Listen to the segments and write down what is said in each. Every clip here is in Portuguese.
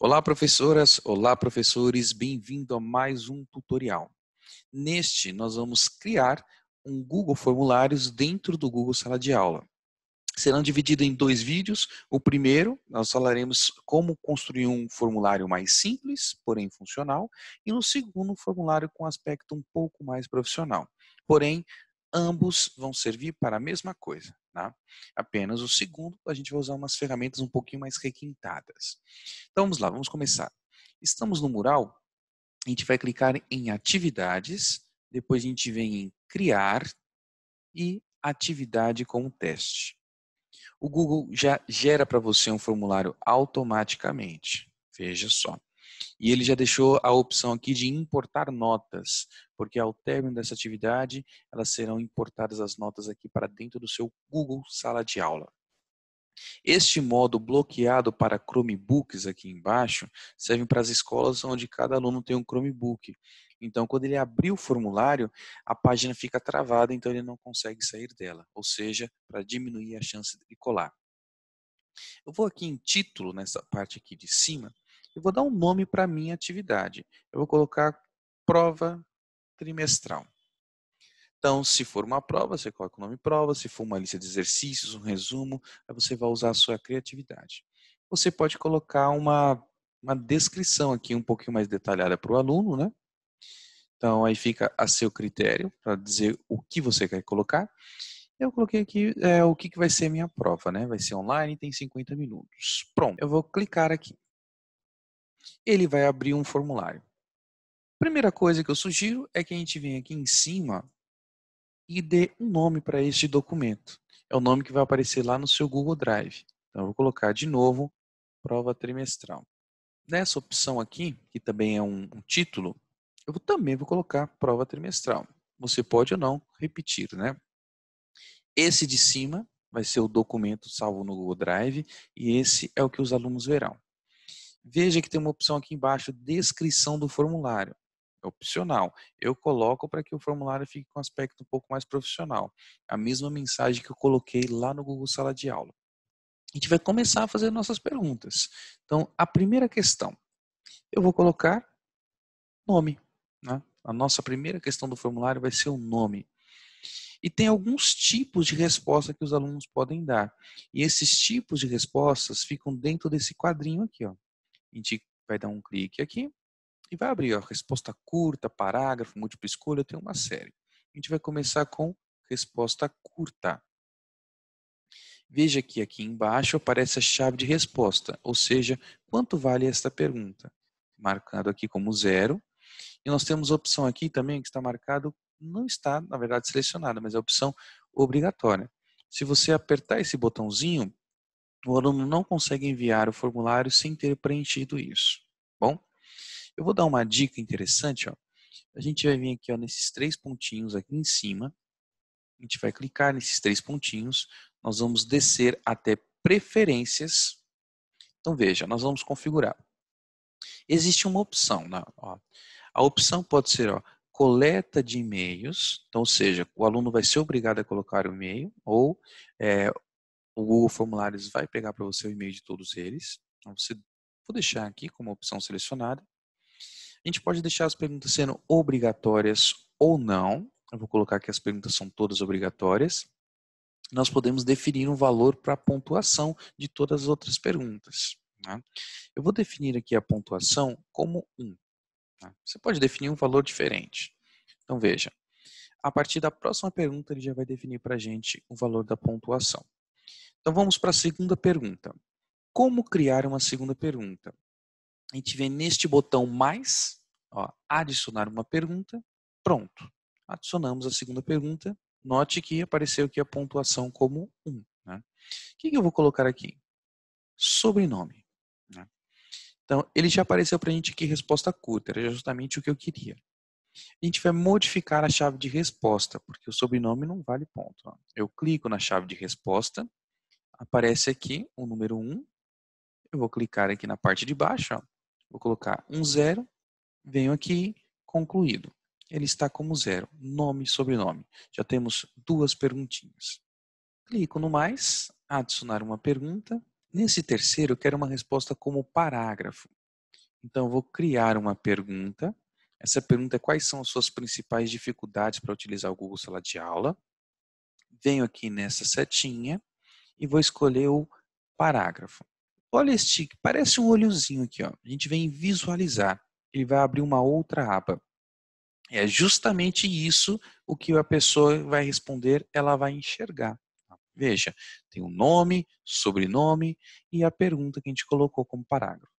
Olá, professoras! Olá, professores! Bem-vindo a mais um tutorial. Neste, nós vamos criar um Google Formulários dentro do Google Sala de Aula. Serão divididos em dois vídeos. O primeiro, nós falaremos como construir um formulário mais simples, porém funcional. E no segundo, um formulário com aspecto um pouco mais profissional. Porém, ambos vão servir para a mesma coisa. Tá? Apenas o segundo, a gente vai usar umas ferramentas um pouquinho mais requintadas. Então vamos lá, vamos começar. Estamos no mural, a gente vai clicar em atividades, depois a gente vem em criar e atividade como teste. O Google já gera para você um formulário automaticamente, veja só. E ele já deixou a opção aqui de importar notas, porque ao término dessa atividade, elas serão importadas as notas aqui para dentro do seu Google Sala de Aula. Este modo bloqueado para Chromebooks aqui embaixo serve para as escolas onde cada aluno tem um Chromebook. Então, quando ele abrir o formulário, a página fica travada, então ele não consegue sair dela, ou seja, para diminuir a chance de colar. Eu vou aqui em título, nessa parte aqui de cima, eu vou dar um nome para a minha atividade. Eu vou colocar prova trimestral. Então, se for uma prova, você coloca o nome prova, se for uma lista de exercícios, um resumo, aí você vai usar a sua criatividade. Você pode colocar uma descrição aqui um pouquinho mais detalhada para o aluno, né? Então, aí fica a seu critério para dizer o que você quer colocar. Eu coloquei aqui o que vai ser a minha prova, né? Vai ser online, tem 50 minutos. Pronto, eu vou clicar aqui. Ele vai abrir um formulário. Primeira coisa que eu sugiro é que a gente venha aqui em cima e dê um nome para este documento. É o nome que vai aparecer lá no seu Google Drive. Então, eu vou colocar de novo, prova trimestral. Nessa opção aqui, que também é um título, eu também vou colocar prova trimestral. Você pode ou não repetir, né? Esse de cima vai ser o documento salvo no Google Drive e esse é o que os alunos verão. Veja que tem uma opção aqui embaixo, descrição do formulário. É opcional. Eu coloco para que o formulário fique com um aspecto um pouco mais profissional. A mesma mensagem que eu coloquei lá no Google Sala de Aula. A gente vai começar a fazer nossas perguntas. Então, a primeira questão, eu vou colocar nome. Né? A nossa primeira questão do formulário vai ser o nome. E tem alguns tipos de resposta que os alunos podem dar. E esses tipos de respostas ficam dentro desse quadrinho aqui. Ó. A gente vai dar um clique aqui e vai abrir, ó, resposta curta, parágrafo, múltipla escolha, tem uma série. A gente vai começar com resposta curta. Veja que aqui embaixo aparece a chave de resposta, ou seja, quanto vale esta pergunta? Marcado aqui como 0. E nós temos a opção aqui também que está marcado, não está, na verdade, selecionada, mas é a opção obrigatória. Se você apertar esse botãozinho, o aluno não consegue enviar o formulário sem ter preenchido isso. Bom? Eu vou dar uma dica interessante, ó. A gente vai vir aqui, ó, nesses 3 pontinhos aqui em cima. A gente vai clicar nesses 3 pontinhos. Nós vamos descer até preferências. Então veja, nós vamos configurar. Existe uma opção, né? Ó, a opção pode ser, ó, coleta de e-mails. Então, ou seja, o aluno vai ser obrigado a colocar o e-mail ou o Google Formulários vai pegar para você o e-mail de todos eles. Então, vou deixar aqui como opção selecionada. A gente pode deixar as perguntas sendo obrigatórias ou não. Eu vou colocar que as perguntas são todas obrigatórias. Nós podemos definir um valor para a pontuação de todas as outras perguntas. Né? Eu vou definir aqui a pontuação como 1. Tá? Você pode definir um valor diferente. Então veja, a partir da próxima pergunta ele já vai definir para a gente o valor da pontuação. Então vamos para a segunda pergunta. Como criar uma segunda pergunta? A gente vem neste botão mais, ó, adicionar uma pergunta, pronto. Adicionamos a segunda pergunta, note que apareceu aqui a pontuação como 1. Né? O que eu vou colocar aqui? Sobrenome. Né? Então, ele já apareceu para a gente aqui resposta curta, era justamente o que eu queria. A gente vai modificar a chave de resposta, porque o sobrenome não vale ponto. Ó. Eu clico na chave de resposta, aparece aqui o número 1, eu vou clicar aqui na parte de baixo, ó, vou colocar 0, venho aqui, concluído. Ele está como 0, nome e sobrenome. Já temos 2 perguntinhas. Clico no mais, adicionar uma pergunta. Nesse terceiro, eu quero uma resposta como parágrafo. Então, eu vou criar uma pergunta. Essa pergunta é: quais são as suas principais dificuldades para utilizar o Google Sala de Aula? Venho aqui nessa setinha e vou escolher o parágrafo. Olha este, parece um olhozinho aqui, ó. A gente vem visualizar. Ele vai abrir uma outra aba. É justamente isso o que a pessoa vai responder, ela vai enxergar. Veja, tem o nome, sobrenome e a pergunta que a gente colocou como parágrafo.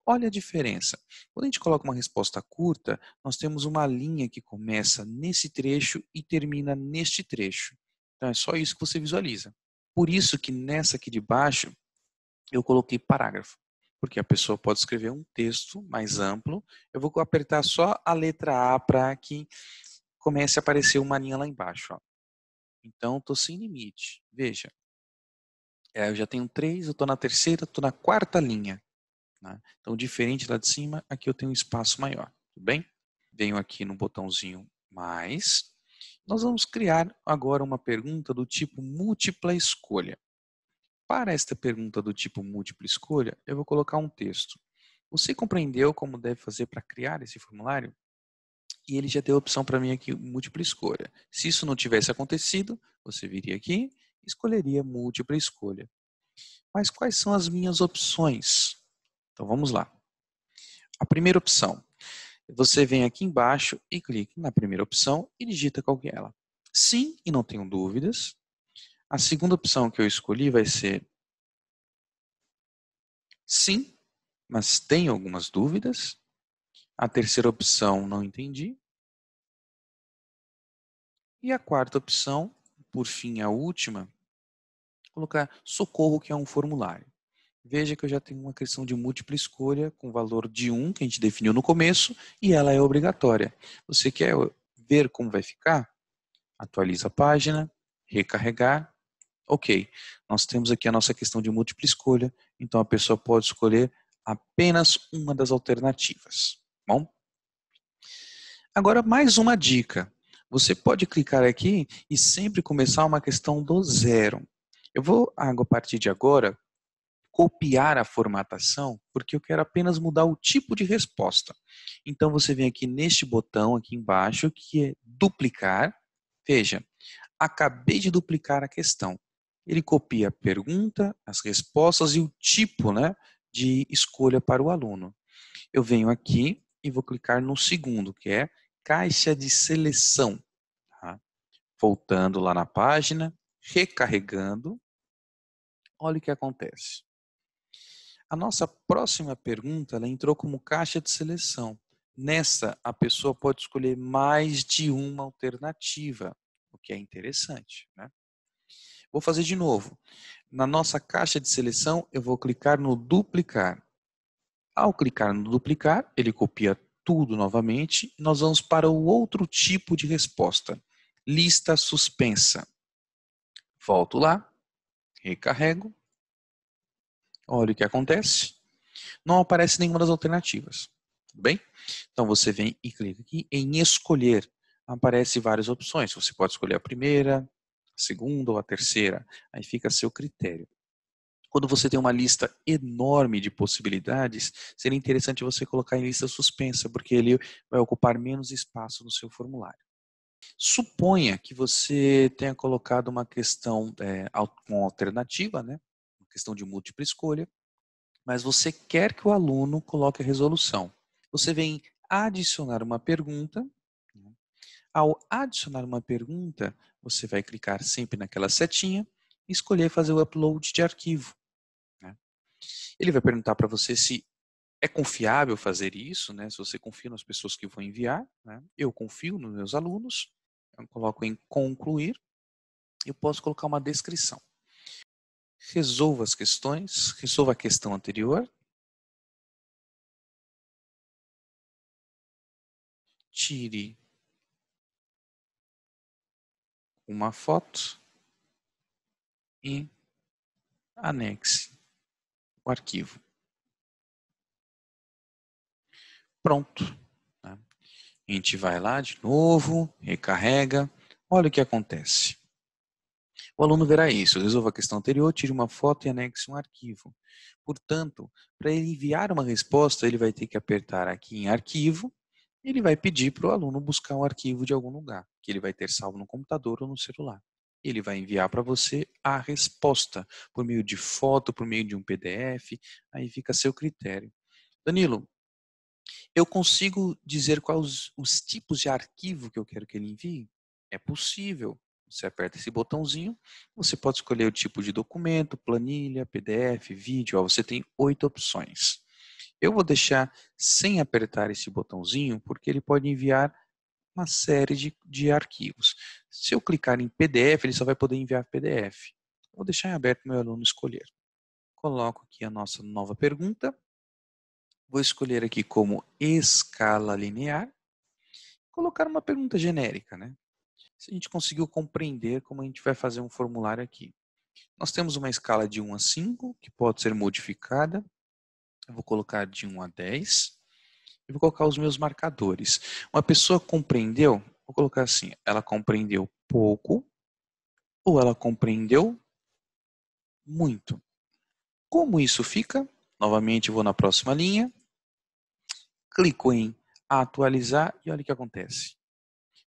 Olha a diferença. Quando a gente coloca uma resposta curta, nós temos uma linha que começa nesse trecho e termina neste trecho. Então é só isso que você visualiza. Por isso que nessa aqui de baixo eu coloquei parágrafo, porque a pessoa pode escrever um texto mais amplo. Eu vou apertar só a letra A para que comece a aparecer uma linha lá embaixo. Ó. Então estou sem limite. Veja, eu já tenho 3, eu estou na terceira, estou na quarta linha. Né? Então, diferente lá de cima, aqui eu tenho um espaço maior. Tudo bem? Venho aqui no botãozinho mais. Nós vamos criar agora uma pergunta do tipo múltipla escolha. Para esta pergunta do tipo múltipla escolha, eu vou colocar um texto. Você compreendeu como deve fazer para criar esse formulário? E ele já deu a opção para mim aqui, múltipla escolha. Se isso não tivesse acontecido, você viria aqui e escolheria múltipla escolha. Mas quais são as minhas opções? Então vamos lá. A primeira opção, você vem aqui embaixo e clica na primeira opção e digita qual que é ela. Sim, e não tenho dúvidas. A segunda opção que eu escolhi vai ser sim, mas tenho algumas dúvidas. A terceira opção, não entendi. E a quarta opção, por fim, a última, colocar socorro, que é um formulário. Veja que eu já tenho uma questão de múltipla escolha com valor de 1, que a gente definiu no começo, e ela é obrigatória. Você quer ver como vai ficar? Atualiza a página, recarregar. Ok, nós temos aqui a nossa questão de múltipla escolha, então a pessoa pode escolher apenas uma das alternativas. Bom? Agora, mais uma dica. Você pode clicar aqui e sempre começar uma questão do zero. Eu vou, a partir de agora, copiar a formatação, porque eu quero apenas mudar o tipo de resposta. Então, você vem aqui neste botão aqui embaixo, que é duplicar. Veja, acabei de duplicar a questão. Ele copia a pergunta, as respostas e o tipo, né, de escolha para o aluno. Eu venho aqui e vou clicar no segundo, que é caixa de seleção. Tá? Voltando lá na página, recarregando, olha o que acontece. A nossa próxima pergunta, ela entrou como caixa de seleção. Nessa, a pessoa pode escolher mais de uma alternativa, o que é interessante. Né? Vou fazer de novo. Na nossa caixa de seleção, eu vou clicar no duplicar. Ao clicar no duplicar, ele copia tudo novamente e nós vamos para o outro tipo de resposta. Lista suspensa. Volto lá, recarrego. Olha o que acontece. Não aparece nenhuma das alternativas. Tudo bem? Então você vem e clica aqui em escolher. Aparece várias opções. Você pode escolher a primeira, a segunda ou a terceira. Aí fica a seu critério. Quando você tem uma lista enorme de possibilidades, seria interessante você colocar em lista suspensa, porque ele vai ocupar menos espaço no seu formulário. Suponha que você tenha colocado uma questão com alternativa, né? Uma questão de múltipla escolha, mas você quer que o aluno coloque a resolução. Você vem adicionar uma pergunta. Ao adicionar uma pergunta, você vai clicar sempre naquela setinha e escolher fazer o upload de arquivo. Né? Ele vai perguntar para você se é confiável fazer isso, né? Se você confia nas pessoas que vão enviar. Né? Eu confio nos meus alunos. Eu coloco em concluir. Eu posso colocar uma descrição. Resolva as questões, resolva a questão anterior. Tire uma foto e anexe o arquivo. Pronto. Né? A gente vai lá de novo, recarrega. Olha o que acontece. O aluno verá isso, resolva a questão anterior, tire uma foto e anexe um arquivo. Portanto, para ele enviar uma resposta, ele vai ter que apertar aqui em arquivo, e ele vai pedir para o aluno buscar um arquivo de algum lugar, que ele vai ter salvo no computador ou no celular. Ele vai enviar para você a resposta, por meio de foto, por meio de um PDF, aí fica a seu critério. Danilo, eu consigo dizer quais os tipos de arquivo que eu quero que ele envie? É possível. Você aperta esse botãozinho, você pode escolher o tipo de documento, planilha, PDF, vídeo, ó, você tem 8 opções. Eu vou deixar sem apertar esse botãozinho, porque ele pode enviar uma série de arquivos. Se eu clicar em PDF, ele só vai poder enviar PDF. Vou deixar em aberto para o meu aluno escolher. Coloco aqui a nossa nova pergunta. Vou escolher aqui como escala linear. Colocar uma pergunta genérica, né? Se a gente conseguiu compreender como a gente vai fazer um formulário aqui. Nós temos uma escala de 1 a 5, que pode ser modificada. Eu vou colocar de 1 a 10. Eu vou colocar os meus marcadores. Uma pessoa compreendeu, vou colocar assim, ela compreendeu pouco ou ela compreendeu muito. Como isso fica? Novamente vou na próxima linha, clico em atualizar e olha o que acontece.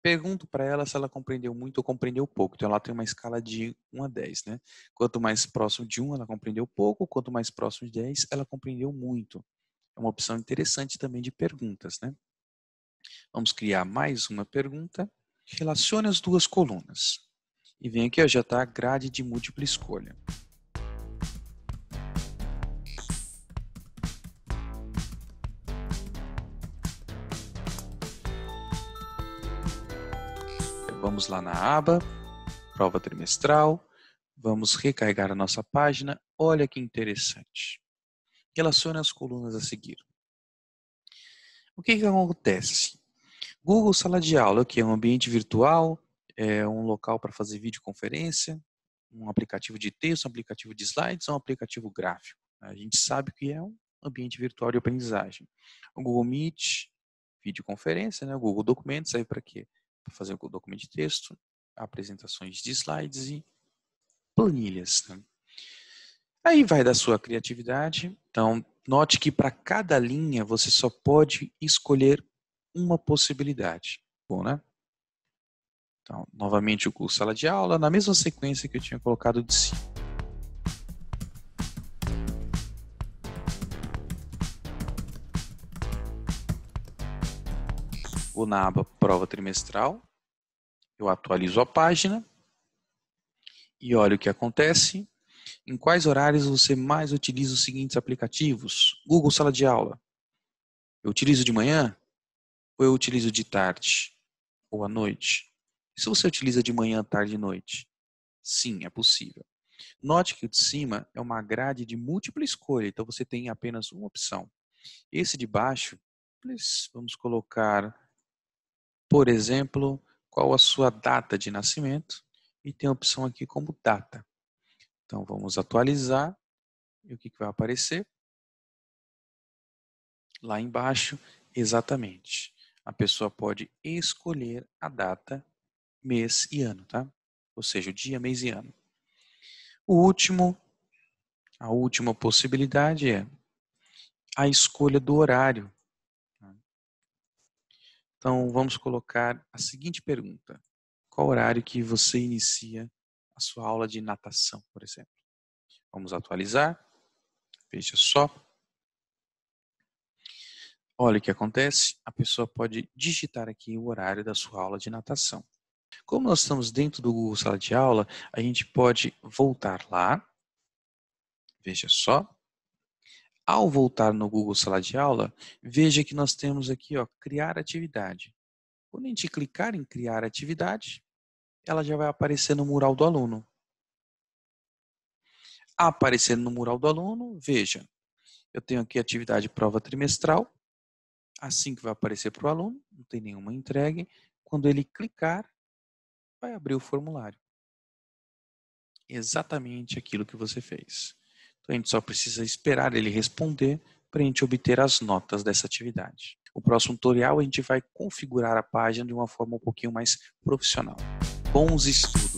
Pergunto para ela se ela compreendeu muito ou compreendeu pouco. Então ela tem uma escala de 1 a 10, né? Quanto mais próximo de 1 ela compreendeu pouco, quanto mais próximo de 10 ela compreendeu muito. É uma opção interessante também de perguntas, né? Vamos criar mais uma pergunta. Relacione as duas colunas. E vem aqui, ó, já está a grade de múltipla escolha. Vamos lá na aba, prova trimestral. Vamos recarregar a nossa página. Olha que interessante. Relacione as colunas a seguir. O que acontece? Google Sala de Aula, que é um ambiente virtual, é um local para fazer videoconferência, um aplicativo de texto, um aplicativo de slides, um aplicativo gráfico. A gente sabe que é um ambiente virtual de aprendizagem. O Google Meet, videoconferência, né? O Google Documentos, aí para quê? Para fazer o documento de texto, apresentações de slides e planilhas. Né? Aí vai da sua criatividade. Então, note que para cada linha você só pode escolher uma possibilidade. Bom, né? Então, novamente o curso sala de aula, na mesma sequência que eu tinha colocado de cima. Vou na aba prova trimestral, eu atualizo a página e olha o que acontece. Em quais horários você mais utiliza os seguintes aplicativos? Google Sala de Aula. Eu utilizo de manhã ou eu utilizo de tarde ou à noite? E se você utiliza de manhã, tarde e noite? Sim, é possível. Note que o de cima é uma grade de múltipla escolha, então você tem apenas uma opção. Esse de baixo, vamos colocar, por exemplo, qual a sua data de nascimento e tem a opção aqui como data. Então vamos atualizar e o que vai aparecer? Lá embaixo, exatamente. A pessoa pode escolher a data, mês e ano, tá? Ou seja, o dia, mês e ano. A última possibilidade é a escolha do horário. Então, vamos colocar a seguinte pergunta. Qual horário que você inicia a sua aula de natação, por exemplo? Vamos atualizar. Veja só. Olha o que acontece. A pessoa pode digitar aqui o horário da sua aula de natação. Como nós estamos dentro do Google Sala de Aula, a gente pode voltar lá. Veja só. Ao voltar no Google Sala de Aula, veja que nós temos aqui, ó, criar atividade. Quando a gente clicar em criar atividade, ela já vai aparecer no mural do aluno. Aparecendo no mural do aluno, veja, eu tenho aqui atividade prova trimestral, assim que vai aparecer para o aluno, não tem nenhuma entregue. Quando ele clicar, vai abrir o formulário. Exatamente aquilo que você fez. Então a gente só precisa esperar ele responder para a gente obter as notas dessa atividade. O próximo tutorial a gente vai configurar a página de uma forma um pouquinho mais profissional. Bons estudos!